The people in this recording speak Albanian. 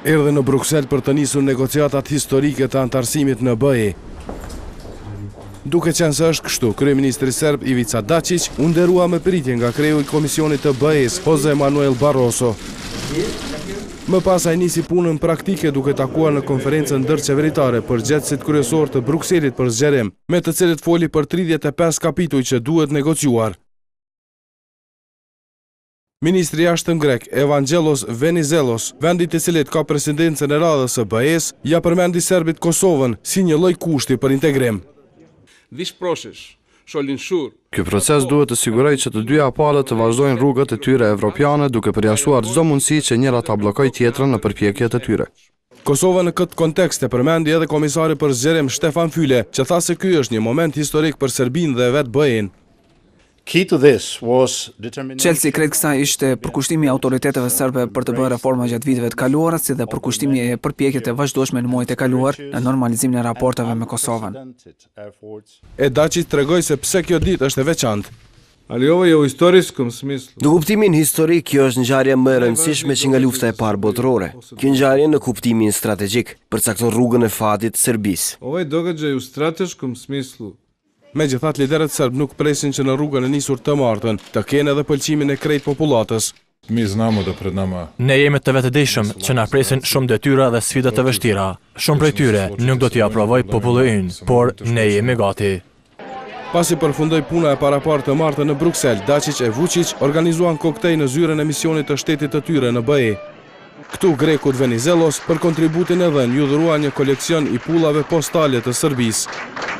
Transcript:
erdhe në Bruksel për të nisur negociatat historike të antarësimit në BE. Duke qenë se është kështu, kryeministri serb Ivica Dačić u nderua me pritje nga kreu i komisionit të BE-s, Jose Manuel Barroso. Më pas ai nisi punën praktike duke takuar në konferencën ndërqeveritare përgjegjësit kryesor të Brukselit për zgjerim, me të cilët foli për 35 kapituj që duhet negociuar. Ministri i jashtëm grek Evangelos Venizelos, vendi i cilit ka presidencën e radhës së BE-s, ja përmendi serbit Kosovën si një lloj kushti për integrim. Ky proces duhet të sigurojë që të dyja palët të vazhdojnë rrugët e tyre evropiane duke përjashtuar çdo mundësi që njëra ta bllokojë tjetrën në përpjekjet e tyre. Kosova në këtë kontekst e përmendi edhe komisari për zgjerim Stefan Füle, që tha se ky është një moment historik për Serbinë dhe vetë BE-n. Çelësi krejt kësaj ishte përkushtimi i autoriteteve serbe për të bërë reforma gjatë viteve të kaluara, si dhe përkushtimi i përpjekjeve të vazhdueshme në muajt e kaluar në normalizimin e raporteve me Kosovën. E Dačić tregoi se pse kjo ditë është e veçantë. Në kuptimin historik, kjo është ngjarje më e rëndësishme që nga lufta e parë botërore. Kjo ngjarje në kuptimin strategjik përcakton rrugën e fatit të Serbisë. Megjithatë, liderët serb nuk presin që në rrugën e nisur të martën të kenë edhe pëlqimin e krejt popullatës. Ne jemi të vetëdijshëm që na presin shumë detyra dhe sfida të vështira. Shumë prej tyre nuk do t'i aprovoj populli ynë, por ne jemi gati. Pasi përfundoi puna e paraparë të martën në Bruksel, Dačić e Vučić organizuan koktej në zyrën e misionit të shtetit të tyre në BE. Këtu grekut Venizelos për kontributin e dhënë ju dhurua një koleksion i pullave postale të Serbisë.